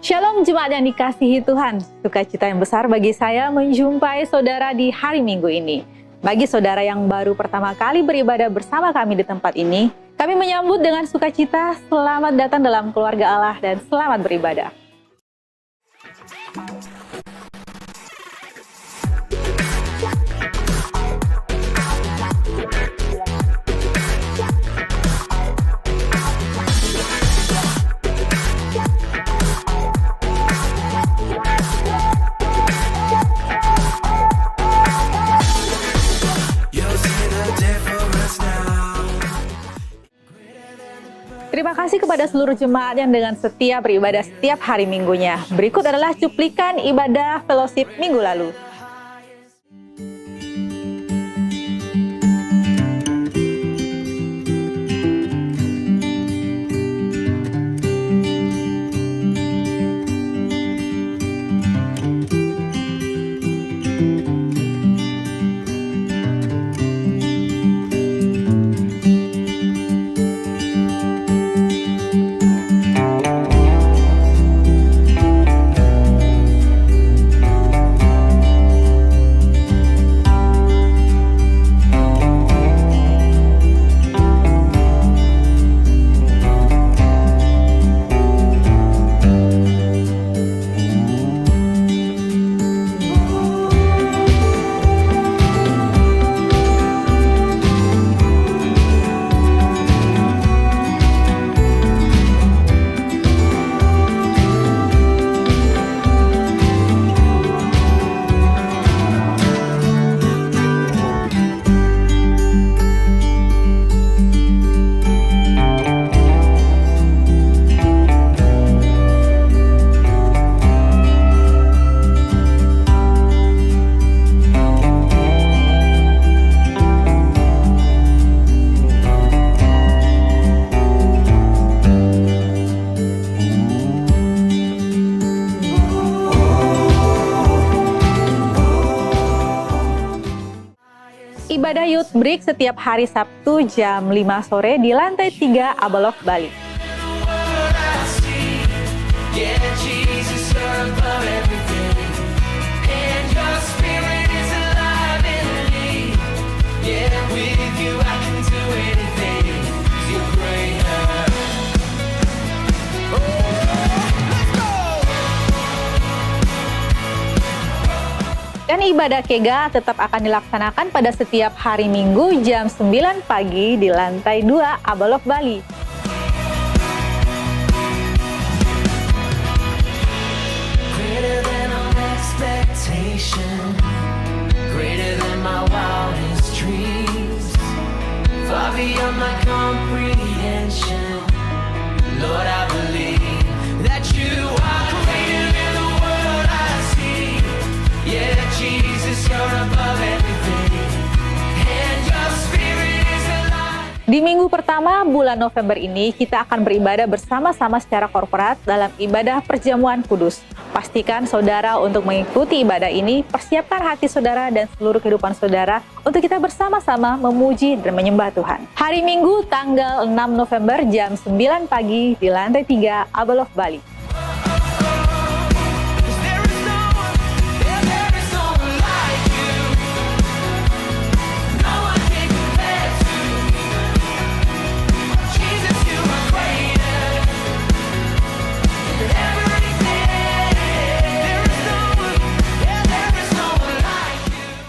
Shalom jemaat yang dikasihi Tuhan, sukacita yang besar bagi saya menjumpai saudara di hari Minggu ini. Bagi saudara yang baru pertama kali beribadah bersama kami di tempat ini, kami menyambut dengan sukacita, selamat datang dalam keluarga Allah dan selamat beribadah. Terima kasih kepada seluruh jemaat yang dengan setia beribadah setiap hari minggunya. Berikut adalah cuplikan ibadah fellowship minggu lalu. Ibadah Youth Break setiap hari Sabtu jam 5 sore di lantai 3 Abalok, Bali. Dan ibadah kega tetap akan dilaksanakan pada setiap hari Minggu jam 9 pagi di lantai 2 Abalok, Bali. Di minggu pertama bulan November ini, kita akan beribadah bersama-sama secara korporat dalam ibadah perjamuan kudus. Pastikan saudara untuk mengikuti ibadah ini, persiapkan hati saudara dan seluruh kehidupan saudara untuk kita bersama-sama memuji dan menyembah Tuhan. Hari Minggu tanggal 6 November jam 9 pagi di lantai 3 Abalok, Bali.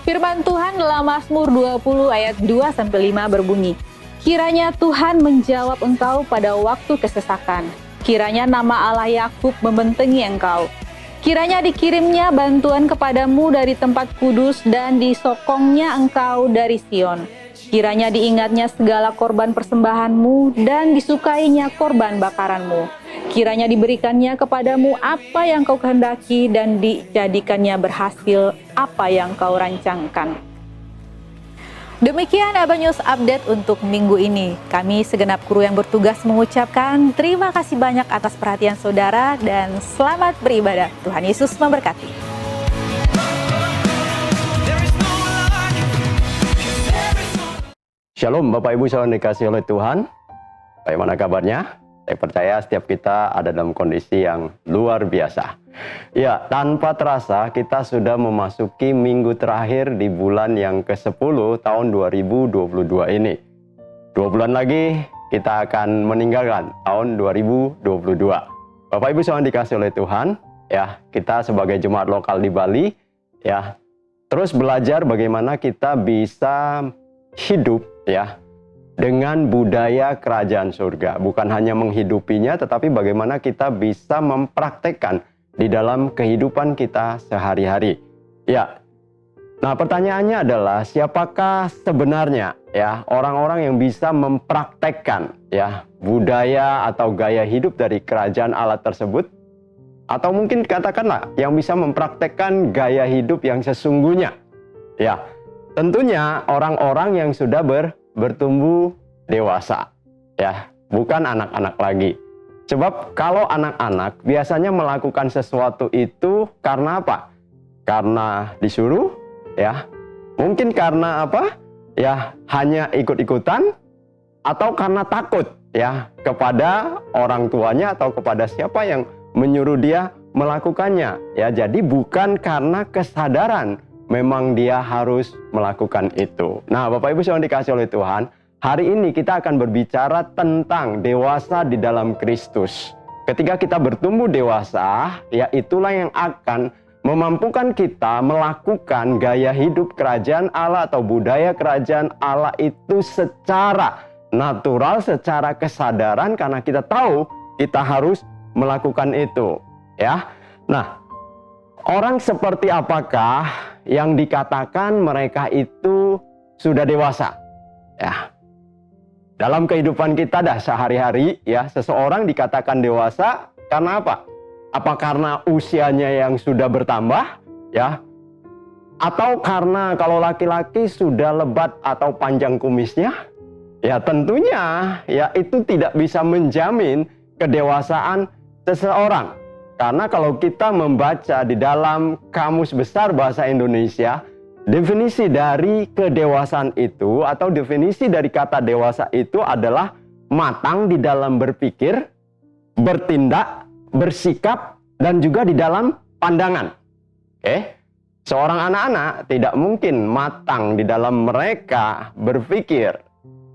Firman Tuhan dalam Mazmur 20 ayat 2-5 berbunyi, "Kiranya Tuhan menjawab engkau pada waktu kesesakan. Kiranya nama Allah Yakub membentengi engkau. Kiranya dikirimnya bantuan kepadamu dari tempat kudus dan disokongnya engkau dari Sion. Kiranya diingatnya segala korban persembahanmu dan disukainya korban bakaranmu. Kiranya diberikannya kepadamu apa yang kau kehendaki dan dijadikannya berhasil apa yang kau rancangkan." Demikian Aba News Update untuk minggu ini. Kami segenap kru yang bertugas mengucapkan terima kasih banyak atas perhatian saudara dan selamat beribadah. Tuhan Yesus memberkati. Shalom Bapak Ibu saudara dikasihi oleh Tuhan. Bagaimana kabarnya? Saya percaya setiap kita ada dalam kondisi yang luar biasa. Ya, tanpa terasa kita sudah memasuki minggu terakhir di bulan yang ke-10 tahun 2022 ini. 2 bulan lagi kita akan meninggalkan tahun 2022. Bapak Ibu semua dikasih oleh Tuhan, ya, kita sebagai jemaat lokal di Bali, ya, terus belajar bagaimana kita bisa hidup, ya, dengan budaya kerajaan surga. Bukan hanya menghidupinya, tetapi bagaimana kita bisa mempraktekkan di dalam kehidupan kita sehari-hari. Ya, nah pertanyaannya adalah siapakah sebenarnya ya orang-orang yang bisa mempraktekkan ya budaya atau gaya hidup dari kerajaan Allah tersebut? Atau mungkin katakanlah yang bisa mempraktekkan gaya hidup yang sesungguhnya. Ya, tentunya orang-orang yang sudah bertumbuh dewasa, ya, bukan anak-anak lagi. Sebab kalau anak-anak biasanya melakukan sesuatu itu karena apa? Karena disuruh, ya. Mungkin karena apa? Ya, hanya ikut-ikutan atau karena takut, ya, kepada orang tuanya atau kepada siapa yang menyuruh dia melakukannya. Ya, jadi bukan karena kesadaran memang dia harus melakukan itu. Nah, Bapak Ibu yang dikasih oleh Tuhan, hari ini kita akan berbicara tentang dewasa di dalam Kristus. Ketika kita bertumbuh dewasa, ya itulah yang akan memampukan kita melakukan gaya hidup kerajaan Allah atau budaya kerajaan Allah itu secara natural, secara kesadaran, karena kita tahu kita harus melakukan itu. Ya, nah, orang seperti apakah yang dikatakan mereka itu sudah dewasa? Ya, dalam kehidupan kita dah sehari-hari, ya, seseorang dikatakan dewasa karena apa? Apa karena usianya yang sudah bertambah, ya? Atau karena kalau laki-laki sudah lebat atau panjang kumisnya? Ya, tentunya ya itu tidak bisa menjamin kedewasaan seseorang. Karena kalau kita membaca di dalam Kamus Besar Bahasa Indonesia, definisi dari kedewasaan itu atau definisi dari kata dewasa itu adalah matang di dalam berpikir, bertindak, bersikap, dan juga di dalam pandangan. Oke? Seorang anak-anak tidak mungkin matang di dalam mereka berpikir.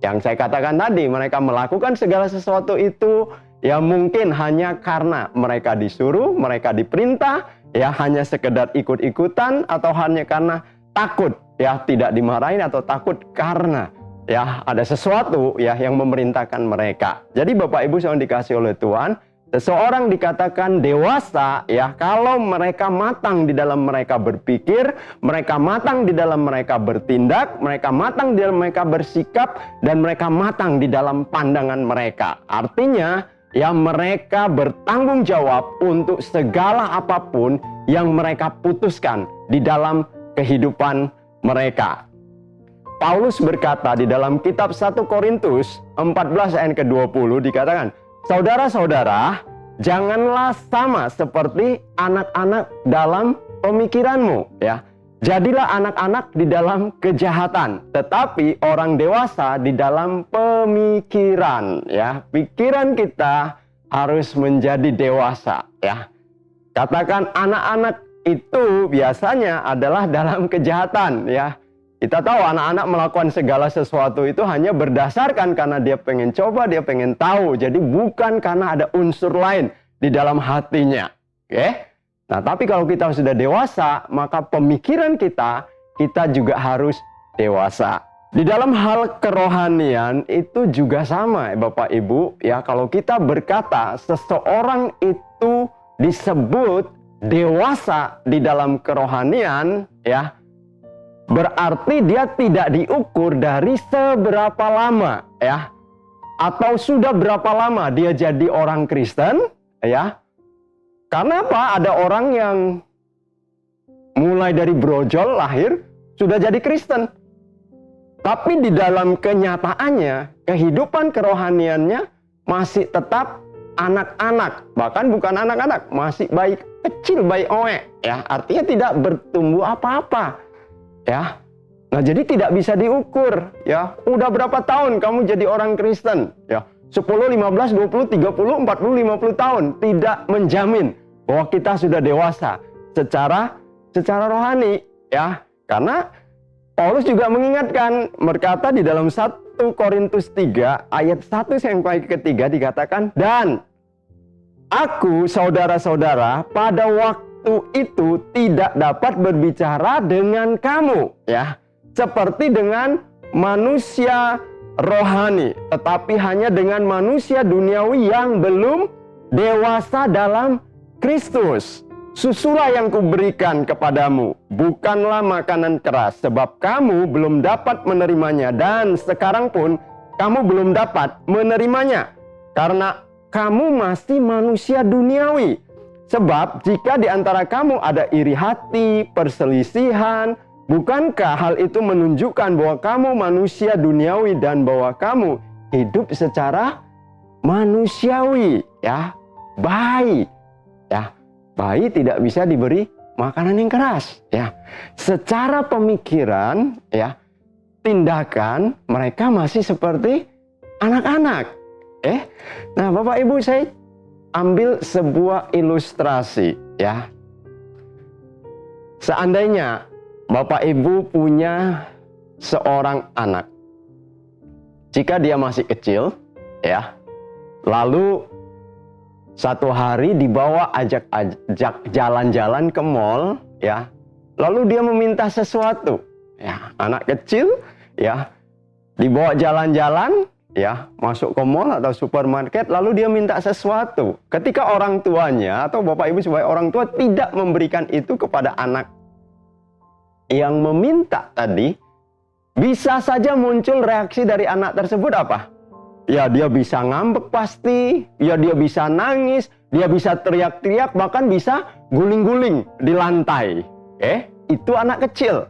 Yang saya katakan tadi, mereka melakukan segala sesuatu itu ya mungkin hanya karena mereka disuruh, mereka diperintah, ya hanya sekedar ikut-ikutan, atau hanya karena takut, ya tidak dimarahin, atau takut karena ya ada sesuatu ya yang memerintahkan mereka. Jadi Bapak Ibu yang dikasih oleh Tuhan, seseorang dikatakan dewasa ya kalau mereka matang di dalam mereka berpikir, mereka matang di dalam mereka bertindak, mereka matang di dalam mereka bersikap, dan mereka matang di dalam pandangan mereka. Artinya ya mereka bertanggung jawab untuk segala apapun yang mereka putuskan di dalam kehidupan mereka. Paulus berkata di dalam kitab 1 Korintus 14 ayat ke-20 dikatakan, "Saudara-saudara, janganlah sama seperti anak-anak dalam pemikiranmu, ya. Jadilah anak-anak di dalam kejahatan, tetapi orang dewasa di dalam pemikiran." Ya, pikiran kita harus menjadi dewasa, ya. Katakan anak-anak itu biasanya adalah dalam kejahatan, ya. Kita tahu anak-anak melakukan segala sesuatu itu hanya berdasarkan karena dia pengen coba, dia pengen tahu. Jadi bukan karena ada unsur lain di dalam hatinya. Oke? Nah, tapi kalau kita sudah dewasa, maka pemikiran kita juga harus dewasa. Di dalam hal kerohanian itu juga sama, Bapak Ibu. Ya, kalau kita berkata seseorang itu disebut dewasa di dalam kerohanian, ya, berarti dia tidak diukur dari seberapa lama, ya, atau sudah berapa lama dia jadi orang Kristen, ya. Karena apa? Ada orang yang mulai dari brojol lahir sudah jadi Kristen. Tapi di dalam kenyataannya, kehidupan kerohaniannya masih tetap anak-anak. Bahkan bukan anak-anak, masih bayi kecil, bayi oek, ya. Artinya tidak bertumbuh apa-apa, ya. Nah, jadi tidak bisa diukur, ya. Udah berapa tahun kamu jadi orang Kristen, ya. 10, 15, 20, 30, 40, 50 tahun. Tidak menjamin bahwa kita sudah dewasa secara rohani, ya. Karena Paulus juga mengingatkan, berkata di dalam 1 Korintus 3 ayat 1 sampai ketiga dikatakan, dan aku saudara-saudara pada waktu itu tidak dapat berbicara dengan kamu, ya, seperti dengan manusia rohani, tetapi hanya dengan manusia duniawi yang belum dewasa dalam Kristus. Susulah yang kuberikan kepadamu, bukanlah makanan keras, sebab kamu belum dapat menerimanya, dan sekarang pun kamu belum dapat menerimanya, karena kamu masih manusia duniawi. Sebab jika di antara kamu ada iri hati, perselisihan, bukankah hal itu menunjukkan bahwa kamu manusia duniawi dan bahwa kamu hidup secara manusiawi, ya, bayi, ya. Bayi tidak bisa diberi makanan yang keras, ya. Secara pemikiran, ya, tindakan mereka masih seperti anak-anak. Nah, Bapak Ibu, saya ambil sebuah ilustrasi, ya. Seandainya Bapak Ibu punya seorang anak, jika dia masih kecil, ya, lalu satu hari dibawa ajak jalan-jalan ke mall, ya. Lalu dia meminta sesuatu, ya. Anak kecil, ya, dibawa jalan-jalan, ya, masuk ke mall atau supermarket, lalu dia minta sesuatu. Ketika orang tuanya atau Bapak Ibu sebagai orang tua tidak memberikan itu kepada anak yang meminta tadi, bisa saja muncul reaksi dari anak tersebut apa? Ya, dia bisa ngambek pasti, ya dia bisa nangis, dia bisa teriak-teriak, bahkan bisa guling-guling di lantai. Itu anak kecil.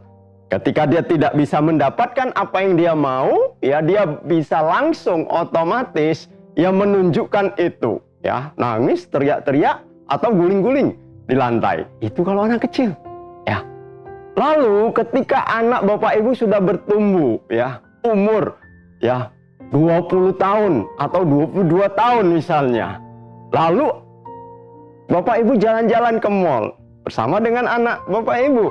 Ketika dia tidak bisa mendapatkan apa yang dia mau, ya dia bisa langsung otomatis ya menunjukkan itu, ya, nangis, teriak-teriak atau guling-guling di lantai. Itu kalau anak kecil, ya. Lalu ketika anak Bapak Ibu sudah bertumbuh, ya, umur, ya, 20 tahun atau 22 tahun misalnya. Lalu Bapak Ibu jalan-jalan ke mall bersama dengan anak Bapak Ibu.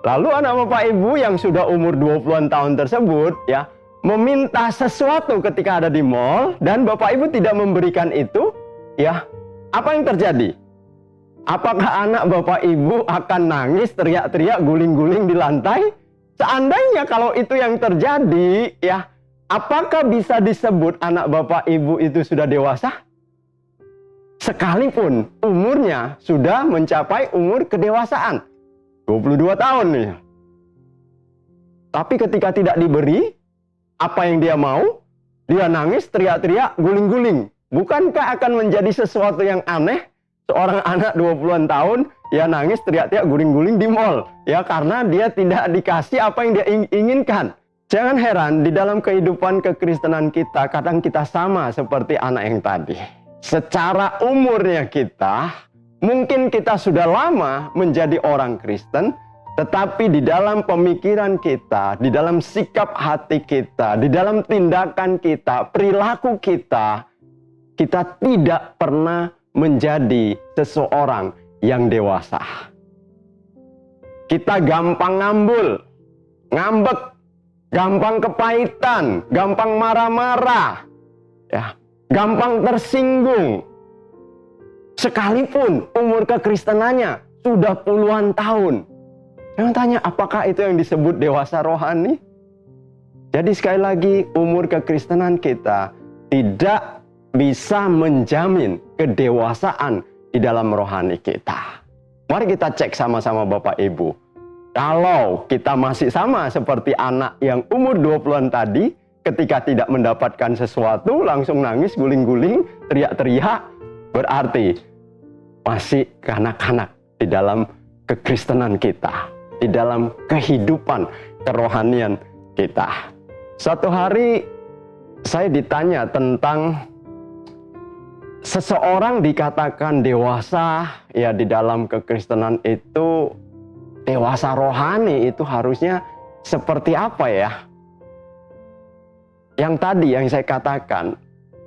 Lalu anak Bapak Ibu yang sudah umur 20-an tahun tersebut, ya, meminta sesuatu ketika ada di mall dan Bapak Ibu tidak memberikan itu, ya, apa yang terjadi? Apakah anak Bapak Ibu akan nangis, teriak-teriak, guling-guling di lantai? Seandainya kalau itu yang terjadi, ya, apakah bisa disebut anak Bapak Ibu itu sudah dewasa? Sekalipun umurnya sudah mencapai umur kedewasaan, 22 tahun nih. Tapi ketika tidak diberi apa yang dia mau, dia nangis, teriak-teriak, guling-guling. Bukankah akan menjadi sesuatu yang aneh? Seorang anak 20-an tahun, ya nangis, teriak-teriak, guling-guling di mall. Ya, karena dia tidak dikasih apa yang dia inginkan. Jangan heran, di dalam kehidupan kekristenan kita, kadang kita sama seperti anak yang tadi. Secara umurnya kita, mungkin kita sudah lama menjadi orang Kristen, tetapi di dalam pemikiran kita, di dalam sikap hati kita, di dalam tindakan kita, perilaku kita, kita tidak pernah menjadi seseorang yang dewasa. Kita gampang ngambek, gampang kepahitan, gampang marah-marah, ya, gampang tersinggung. Sekalipun umur kekristenannya sudah puluhan tahun. Jangan tanya, apakah itu yang disebut dewasa rohani? Jadi sekali lagi, umur kekristenan kita tidak bisa menjamin kedewasaan di dalam rohani kita. Mari kita cek sama-sama Bapak Ibu. Kalau kita masih sama seperti anak yang umur 20-an tadi, ketika tidak mendapatkan sesuatu, langsung nangis, guling-guling, teriak-teriak, berarti masih kanak-kanak di dalam kekristenan kita, di dalam kehidupan kerohanian kita. Suatu hari saya ditanya tentang seseorang dikatakan dewasa, ya di dalam kekristenan itu, dewasa rohani itu harusnya seperti apa ya? Yang tadi yang saya katakan,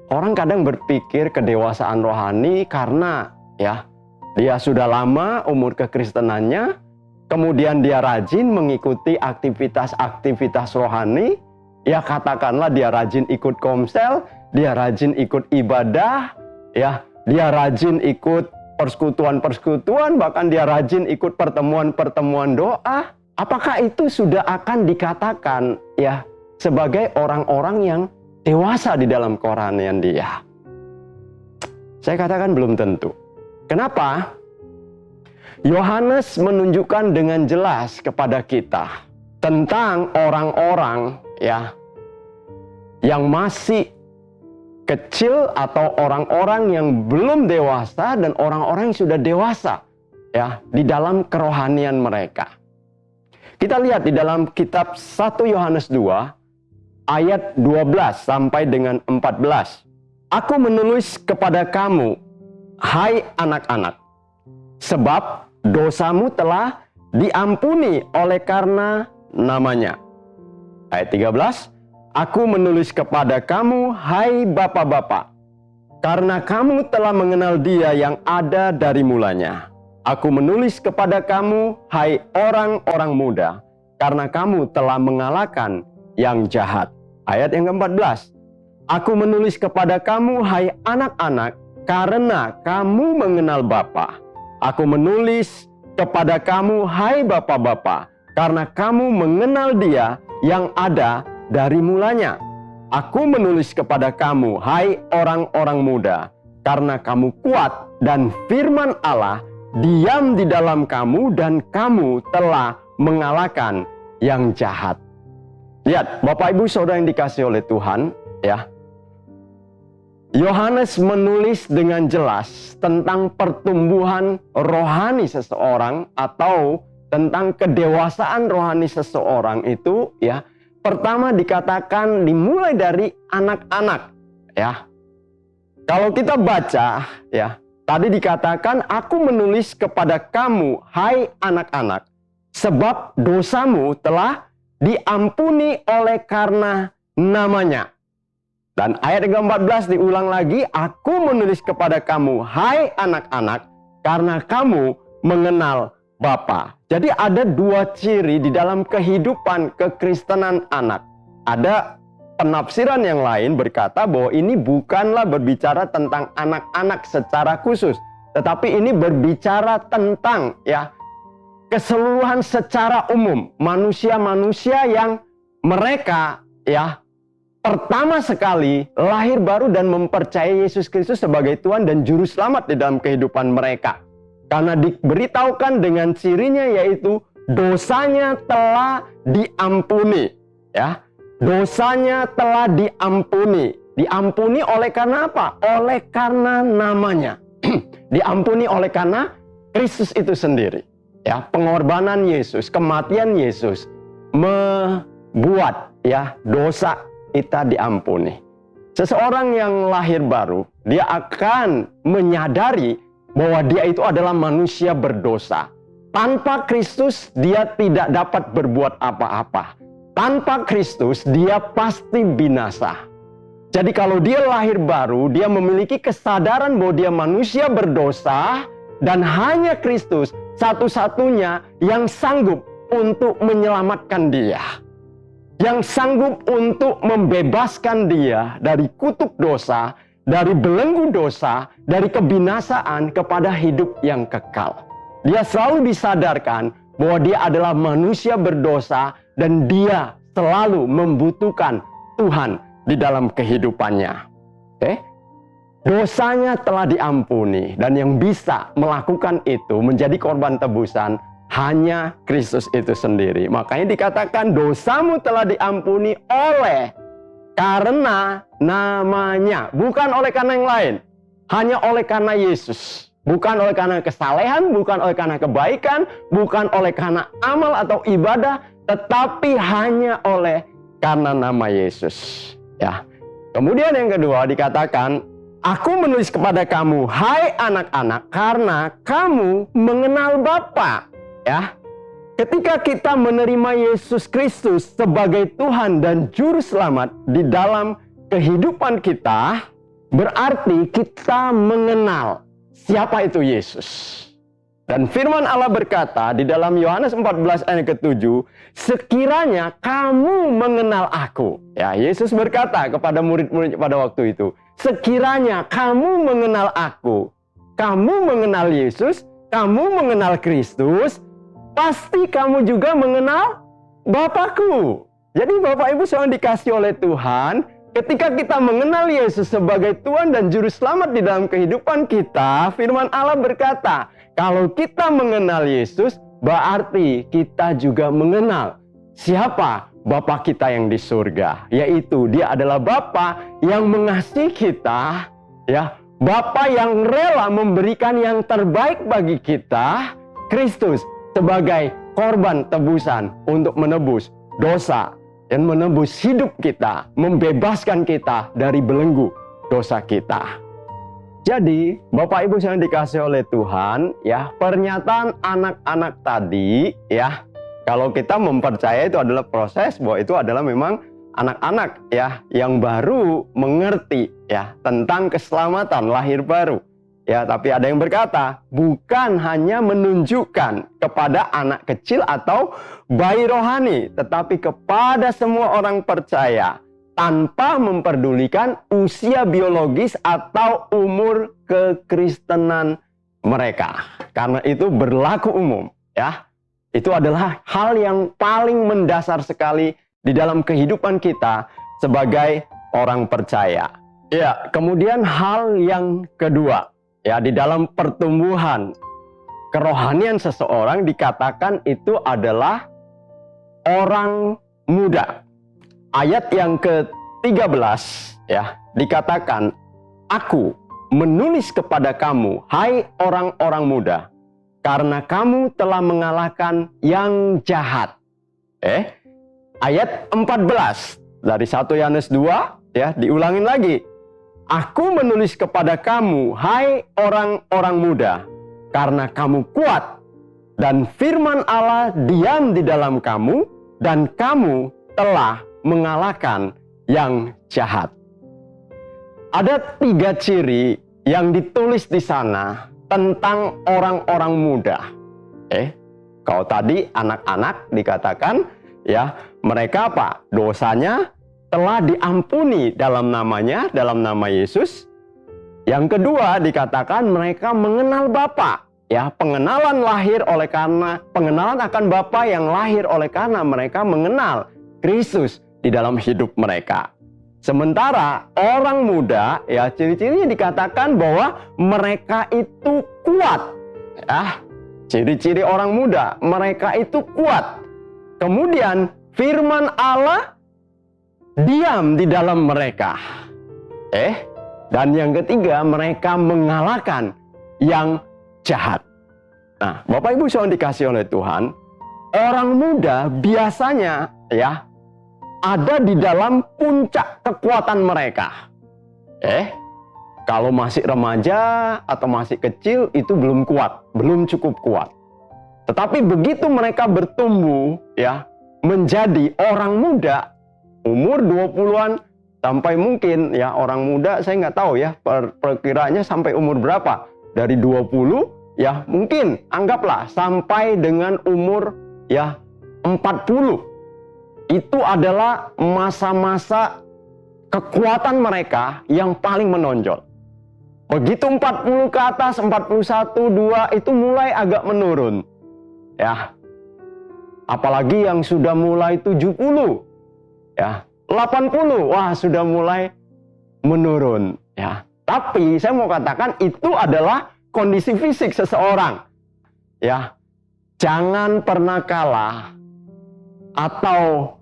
Orang kadang berpikir kedewasaan rohani karena ya dia sudah lama umur kekristenannya, kemudian dia rajin mengikuti aktivitas-aktivitas rohani, ya katakanlah dia rajin ikut komsel, dia rajin ikut ibadah, ya dia rajin ikut persekutuan-persekutuan, bahkan dia rajin ikut pertemuan-pertemuan doa. Apakah itu sudah akan dikatakan ya sebagai orang-orang yang dewasa di dalam kerohanian dia? Saya katakan belum tentu. Kenapa? Yohanes menunjukkan dengan jelas kepada kita tentang orang-orang ya yang masih kecil atau orang-orang yang belum dewasa dan orang-orang yang sudah dewasa ya di dalam kerohanian mereka. Kita lihat di dalam kitab 1 Yohanes 2 ayat 12 sampai dengan 14. Aku menulis kepada kamu, hai anak-anak, sebab dosamu telah diampuni oleh karena namanya. Ayat 13. Aku menulis kepada kamu, hai bapak-bapak, karena kamu telah mengenal Dia yang ada dari mulanya. Aku menulis kepada kamu, hai orang-orang muda, karena kamu telah mengalahkan yang jahat. Ayat yang ke-14. Aku menulis kepada kamu, hai anak-anak, karena kamu mengenal Bapa. Aku menulis kepada kamu, hai bapak-bapak, karena kamu mengenal Dia yang ada dari mulanya. Aku menulis kepada kamu, hai orang-orang muda, karena kamu kuat dan firman Allah diam di dalam kamu dan kamu telah mengalahkan yang jahat. Lihat, Bapak Ibu Saudara yang dikasihi oleh Tuhan, ya. Yohanes menulis dengan jelas tentang pertumbuhan rohani seseorang atau tentang kedewasaan rohani seseorang itu, ya. Pertama dikatakan dimulai dari anak-anak, ya. Kalau kita baca, ya, tadi dikatakan aku menulis kepada kamu, hai anak-anak, sebab dosamu telah diampuni oleh karena namanya. Dan ayat ke-14 diulang lagi, aku menulis kepada kamu, hai anak-anak, karena kamu mengenal Bapa. Jadi ada dua ciri di dalam kehidupan kekristenan anak. Ada penafsiran yang lain berkata bahwa ini bukanlah berbicara tentang anak-anak secara khusus, tetapi ini berbicara tentang ya keseluruhan secara umum, manusia-manusia yang mereka ya pertama sekali lahir baru dan mempercayai Yesus Kristus sebagai Tuhan dan Juru Selamat di dalam kehidupan mereka. Karena diberitahukan dengan cirinya yaitu dosanya telah diampuni. Ya, dosanya telah diampuni. Diampuni oleh karena apa? Oleh karena namanya. Diampuni oleh karena Kristus itu sendiri. Ya, pengorbanan Yesus, kematian Yesus membuat ya dosa kita diampuni. Seseorang yang lahir baru, dia akan menyadari bahwa dia itu adalah manusia berdosa. Tanpa Kristus dia tidak dapat berbuat apa-apa. Tanpa Kristus dia pasti binasa. Jadi kalau dia lahir baru, dia memiliki kesadaran bahwa dia manusia berdosa dan hanya Kristus satu-satunya yang sanggup untuk menyelamatkan dia. Yang sanggup untuk membebaskan dia dari kutuk dosa, dari belenggu dosa, dari kebinasaan kepada hidup yang kekal. Dia selalu disadarkan bahwa dia adalah manusia berdosa dan dia selalu membutuhkan Tuhan di dalam kehidupannya. Dosanya telah diampuni dan yang bisa melakukan itu menjadi korban tebusan hanya Kristus itu sendiri. Makanya dikatakan dosamu telah diampuni oleh karena namanya, bukan oleh karena yang lain, hanya oleh karena Yesus. Bukan oleh karena kesalehan, bukan oleh karena kebaikan, bukan oleh karena amal atau ibadah, tetapi hanya oleh karena nama Yesus. Ya. Kemudian yang kedua dikatakan, aku menulis kepada kamu, hai anak-anak, karena kamu mengenal Bapa. Ya. Ketika kita menerima Yesus Kristus sebagai Tuhan dan Juru Selamat di dalam kehidupan kita, berarti kita mengenal siapa itu Yesus. Dan firman Allah berkata di dalam Yohanes 14 ayat ke-7, sekiranya kamu mengenal aku. Ya, Yesus berkata kepada murid-murid pada waktu itu, sekiranya kamu mengenal aku, kamu mengenal Yesus, kamu mengenal Kristus, pasti kamu juga mengenal Bapakku. Jadi Bapak Ibu yang dikasihi oleh Tuhan, ketika kita mengenal Yesus sebagai Tuhan dan Juru Selamat di dalam kehidupan kita, firman Allah berkata, kalau kita mengenal Yesus, berarti kita juga mengenal siapa Bapa kita yang di surga. Yaitu Dia adalah Bapa yang mengasihi kita, ya, Bapa yang rela memberikan yang terbaik bagi kita, Kristus sebagai korban tebusan untuk menebus dosa dan menebus hidup kita, membebaskan kita dari belenggu dosa kita. Jadi, Bapak Ibu yang dikasihi oleh Tuhan, ya, pernyataan anak-anak tadi, ya, kalau kita mempercayai itu adalah proses, bahwa itu adalah memang anak-anak, ya, yang baru mengerti, ya, tentang keselamatan lahir baru. Ya, tapi ada yang berkata, bukan hanya menunjukkan kepada anak kecil atau bayi rohani, tetapi kepada semua orang percaya, tanpa memperdulikan usia biologis atau umur kekristenan mereka. Karena itu berlaku umum, ya. Itu adalah hal yang paling mendasar sekali di dalam kehidupan kita sebagai orang percaya. Ya, kemudian hal yang kedua, ya, di dalam pertumbuhan kerohanian seseorang dikatakan itu adalah orang muda. Ayat yang ke-13, ya, dikatakan, aku menulis kepada kamu, hai orang-orang muda, karena kamu telah mengalahkan yang jahat. Ayat 14 dari 1 Yohanes 2, ya, diulangin lagi. Aku menulis kepada kamu, hai orang-orang muda, karena kamu kuat, dan firman Allah diam di dalam kamu, dan kamu telah mengalahkan yang jahat. Ada 3 ciri yang ditulis di sana tentang orang-orang muda. Kalau tadi anak-anak dikatakan, ya, mereka apa? Dosanya telah diampuni dalam namanya, dalam nama Yesus. Yang kedua dikatakan mereka mengenal Bapa. Ya, pengenalan lahir oleh karena pengenalan akan Bapa yang lahir oleh karena mereka mengenal Kristus di dalam hidup mereka. Sementara orang muda, ya, ciri-cirinya dikatakan bahwa mereka itu kuat. Ya, ciri-ciri orang muda, mereka itu kuat. Kemudian firman Allah diam di dalam mereka. Dan yang ketiga, mereka mengalahkan yang jahat. Nah, Bapak Ibu yang dikasihi oleh Tuhan, orang muda biasanya, ya, ada di dalam puncak kekuatan mereka. Kalau masih remaja atau masih kecil itu belum kuat, belum cukup kuat. Tetapi begitu mereka bertumbuh, ya, menjadi orang muda, umur 20-an sampai mungkin, ya, orang muda saya nggak tahu, ya, perkiranya sampai umur berapa. Dari 20, ya, mungkin anggaplah sampai dengan umur, ya, 40. Itu adalah masa-masa kekuatan mereka yang paling menonjol. Begitu 40 ke atas, 41, 2 itu mulai agak menurun. Ya. Apalagi yang sudah mulai 70, ya, 80, wah, sudah mulai menurun, ya. Tapi saya mau katakan itu adalah kondisi fisik seseorang. Ya. Jangan pernah kalah atau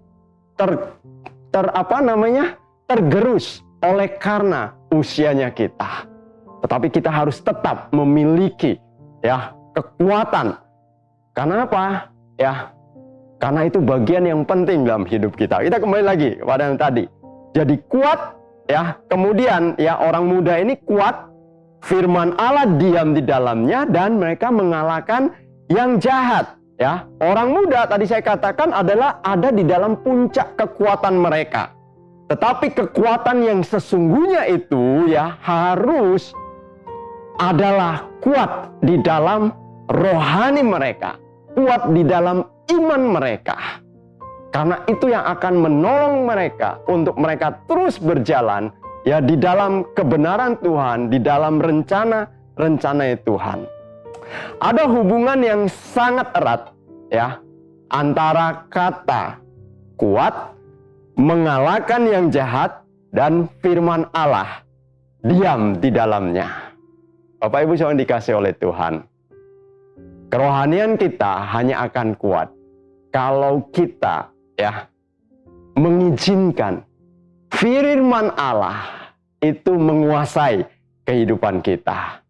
tergerus oleh karena usianya kita. Tetapi kita harus tetap memiliki, ya, kekuatan. Karena apa? Ya, karena itu bagian yang penting dalam hidup kita. Kita kembali lagi pada yang tadi. Jadi kuat, ya. Kemudian, ya, orang muda ini kuat. Firman Allah diam di dalamnya dan mereka mengalahkan yang jahat. Ya, orang muda tadi saya katakan adalah ada di dalam puncak kekuatan mereka. Tetapi kekuatan yang sesungguhnya itu ya harus adalah kuat di dalam rohani mereka, kuat di dalam iman mereka. Karena itu yang akan menolong mereka untuk mereka terus berjalan ya di dalam kebenaran Tuhan, di dalam rencana Tuhan. Ada hubungan yang sangat erat ya antara kata kuat, mengalahkan yang jahat, dan firman Allah diam di dalamnya. Bapak Ibu yang dikasih oleh Tuhan, kerohanian kita hanya akan kuat kalau kita ya mengizinkan firman Allah itu menguasai kehidupan kita.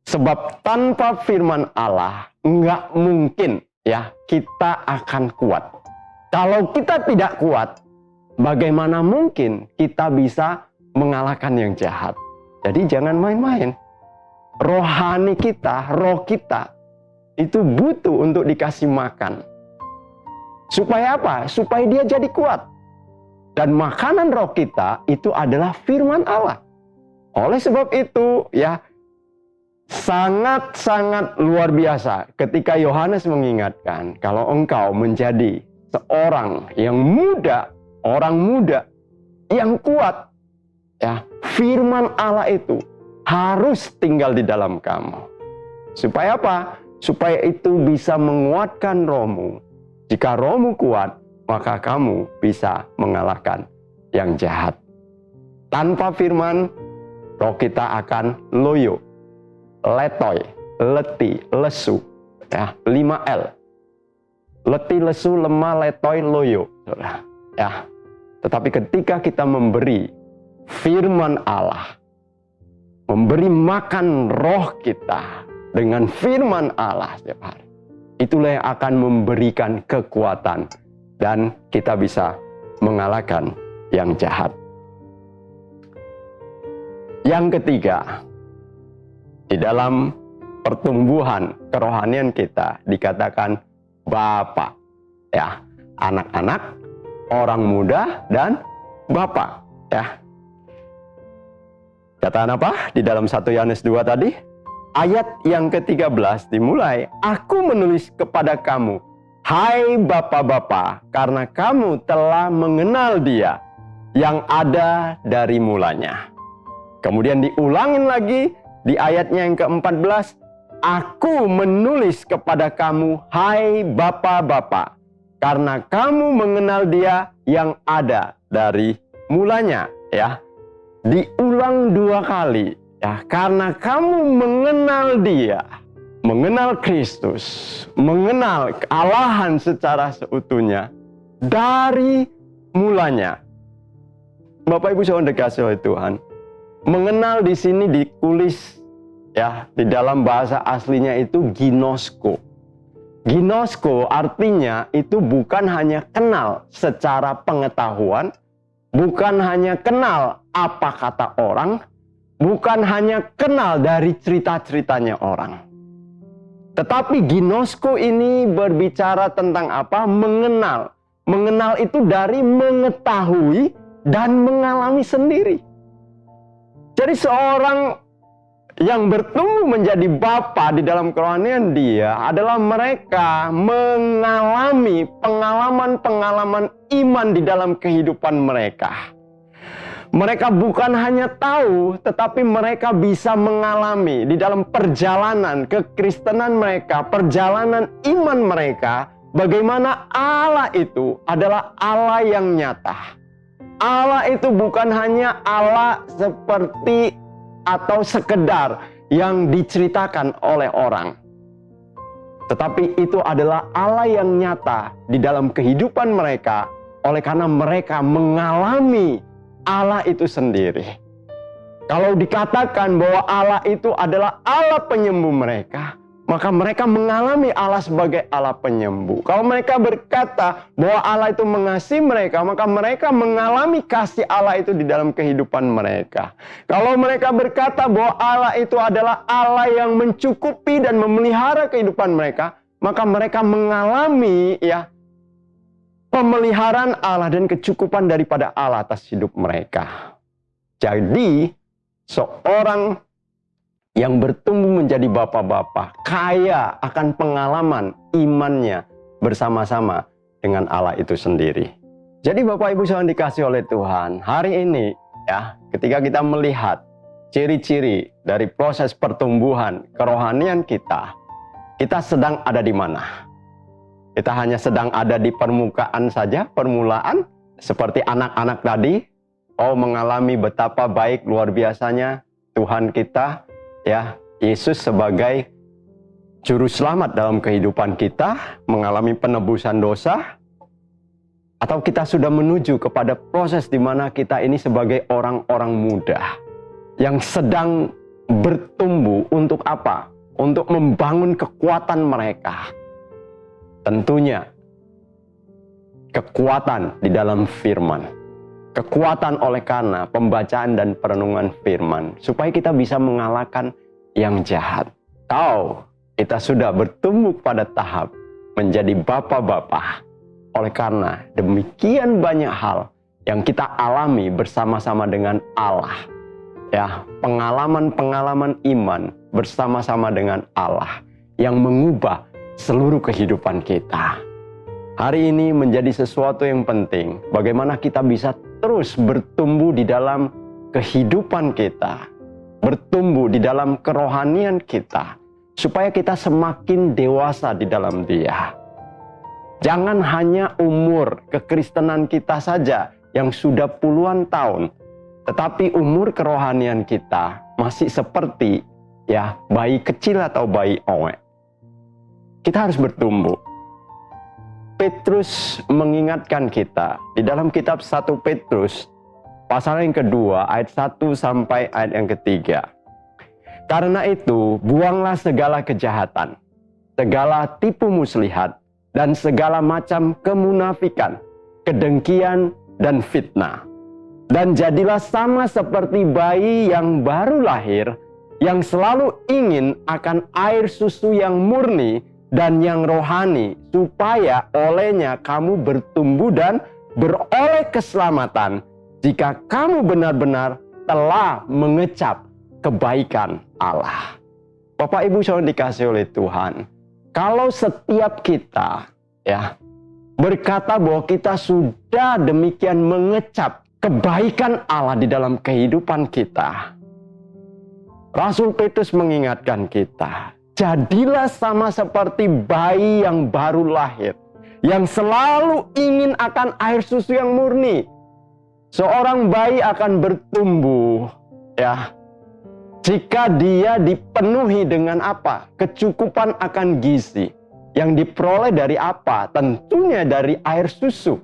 Sebab tanpa firman Allah nggak mungkin ya kita akan kuat. Kalau kita tidak kuat, bagaimana mungkin kita bisa mengalahkan yang jahat? Jadi jangan main-main. Rohani kita, roh kita itu butuh untuk dikasih makan. Supaya apa? Supaya dia jadi kuat. Dan makanan roh kita itu adalah firman Allah. Oleh sebab itu ya sangat-sangat luar biasa ketika Yohanes mengingatkan kalau engkau menjadi seorang yang muda, orang muda yang kuat, ya, firman Allah itu harus tinggal di dalam kamu. Supaya apa? Supaya itu bisa menguatkan rohmu. Jika rohmu kuat, maka kamu bisa mengalahkan yang jahat. Tanpa firman, roh kita akan loyo, letoy, letih, lesu. Ya, 5L. Letih, lesu, lemah, letoy, loyo. Ya. Tetapi ketika kita memberi firman Allah, memberi makan roh kita dengan firman Allah setiap hari, itulah yang akan memberikan kekuatan dan kita bisa mengalahkan yang jahat. Yang ketiga, di dalam pertumbuhan kerohanian kita dikatakan Bapa, ya, anak-anak, orang muda, dan Bapa, ya. Katakan apa? Di dalam 1 Yohanes 2 tadi, ayat yang ke-13 dimulai, aku menulis kepada kamu, hai Bapa-Bapa, karena kamu telah mengenal Dia yang ada dari mulanya. Kemudian diulangin lagi di ayatnya yang ke-14, aku menulis kepada kamu, hai Bapa-Bapa, karena kamu mengenal Dia yang ada dari mulanya, ya. Diulang 2 kali, ya, karena kamu mengenal Dia, mengenal Kristus, mengenal kealahan secara seutuhnya dari mulanya. Bapak Ibu saudara dikasih oleh Tuhan, mengenal di sini ditulis ya di dalam bahasa aslinya itu ginosko. Ginosko artinya itu bukan hanya kenal secara pengetahuan, bukan hanya kenal apa kata orang, bukan hanya kenal dari cerita-ceritanya orang. Tetapi ginosko ini berbicara tentang apa? Mengenal. Mengenal itu dari mengetahui dan mengalami sendiri. Jadi seorang yang bertumbuh menjadi bapa di dalam kerohanian dia adalah mereka mengalami pengalaman-pengalaman iman di dalam kehidupan mereka. Mereka bukan hanya tahu, tetapi mereka bisa mengalami di dalam perjalanan kekristenan mereka, perjalanan iman mereka, bagaimana Allah itu adalah Allah yang nyata. Allah itu bukan hanya Allah seperti atau sekedar yang diceritakan oleh orang. Tetapi itu adalah Allah yang nyata di dalam kehidupan mereka, oleh karena mereka mengalami Allah itu sendiri. Kalau dikatakan bahwa Allah itu adalah Allah penyembuh mereka, maka mereka mengalami Allah sebagai Allah penyembuh. Kalau mereka berkata bahwa Allah itu mengasihi mereka, maka mereka mengalami kasih Allah itu di dalam kehidupan mereka. Kalau mereka berkata bahwa Allah itu adalah Allah yang mencukupi dan memelihara kehidupan mereka, maka mereka mengalami ya pemeliharaan Allah dan kecukupan daripada Allah atas hidup mereka. Jadi, seorang yang bertumbuh menjadi bapak-bapak, kaya akan pengalaman imannya bersama-sama dengan Allah itu sendiri. Jadi Bapak Ibu yang dikasih oleh Tuhan, hari ini ya, ketika kita melihat ciri-ciri dari proses pertumbuhan kerohanian kita sedang ada di mana? Kita hanya sedang ada di permukaan saja, permulaan, seperti anak-anak tadi, mengalami betapa baik luar biasanya Tuhan kita, ya, Yesus sebagai juru selamat dalam kehidupan kita, mengalami penebusan dosa, atau kita sudah menuju kepada proses di mana kita ini sebagai orang-orang muda yang sedang bertumbuh untuk apa? Untuk membangun kekuatan mereka. Tentunya kekuatan di dalam firman. Kekuatan oleh karena pembacaan dan perenungan firman. Supaya kita bisa mengalahkan yang jahat. Atau kita sudah bertumbuh pada tahap menjadi bapak-bapak. Oleh karena demikian banyak hal yang kita alami bersama-sama dengan Allah. Ya, pengalaman-pengalaman iman bersama-sama dengan Allah yang mengubah seluruh kehidupan kita. Hari ini menjadi sesuatu yang penting. Bagaimana kita bisa terus bertumbuh di dalam kehidupan kita. Bertumbuh di dalam kerohanian kita. Supaya kita semakin dewasa di dalam Dia. Jangan hanya umur kekristenan kita saja yang sudah puluhan tahun. Tetapi umur kerohanian kita masih seperti ya bayi kecil atau bayi owek. Kita harus bertumbuh. Petrus mengingatkan kita di dalam kitab 1 Petrus pasal yang kedua ayat 1 sampai ayat yang ketiga. Karena itu buanglah segala kejahatan, segala tipu muslihat, dan segala macam kemunafikan, kedengkian, dan fitnah. Dan jadilah sama seperti bayi yang baru lahir, yang selalu ingin akan air susu yang murni dan yang rohani, supaya olehnya kamu bertumbuh dan beroleh keselamatan, jika kamu benar-benar telah mengecap kebaikan Allah. Bapak Ibu yang dikasih oleh Tuhan, kalau setiap kita ya berkata bahwa kita sudah demikian mengecap kebaikan Allah di dalam kehidupan kita, Rasul Petrus mengingatkan kita, jadilah sama seperti bayi yang baru lahir, yang selalu ingin akan air susu yang murni. Seorang bayi akan bertumbuh ya jika dia dipenuhi dengan apa? Kecukupan akan gizi. Yang diperoleh dari apa? Tentunya dari air susu.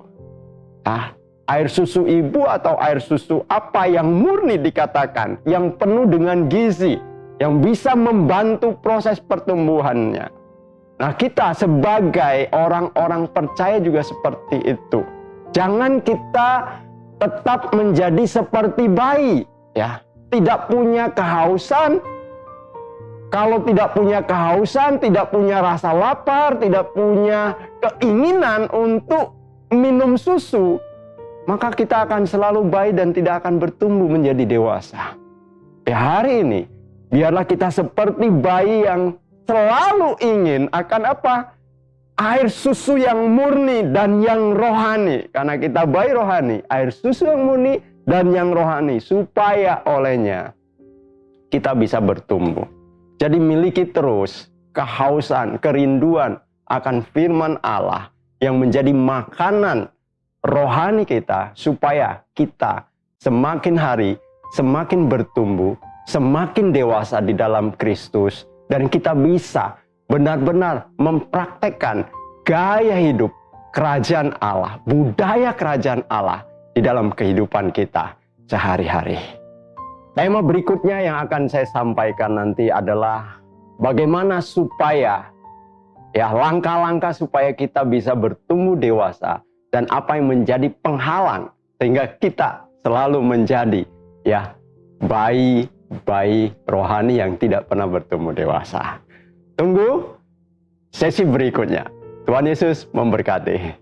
Air susu ibu atau air susu apa yang murni dikatakan. Yang penuh dengan gizi. Yang bisa membantu proses pertumbuhannya. Nah, kita sebagai orang-orang percaya juga seperti itu. Jangan kita tetap menjadi seperti bayi. Ya. Tidak punya kehausan. Kalau tidak punya kehausan, tidak punya rasa lapar, tidak punya keinginan untuk minum susu, maka kita akan selalu bayi dan tidak akan bertumbuh menjadi dewasa. Hari ini, biarlah kita seperti bayi yang selalu ingin akan apa? Air susu yang murni dan yang rohani. Karena kita bayi rohani, air susu yang murni dan yang rohani, supaya olehnya kita bisa bertumbuh. Jadi miliki terus kehausan, kerinduan akan firman Allah yang menjadi makanan rohani kita, supaya kita semakin hari semakin bertumbuh, semakin dewasa di dalam Kristus, dan kita bisa benar-benar mempraktekkan gaya hidup kerajaan Allah, budaya kerajaan Allah di dalam kehidupan kita sehari-hari. Tema berikutnya yang akan saya sampaikan nanti adalah bagaimana supaya langkah-langkah supaya kita bisa bertumbuh dewasa, dan apa yang menjadi penghalang sehingga kita selalu menjadi bayi rohani yang tidak pernah bertumbuh dewasa. Tunggu sesi berikutnya. Tuhan Yesus memberkati.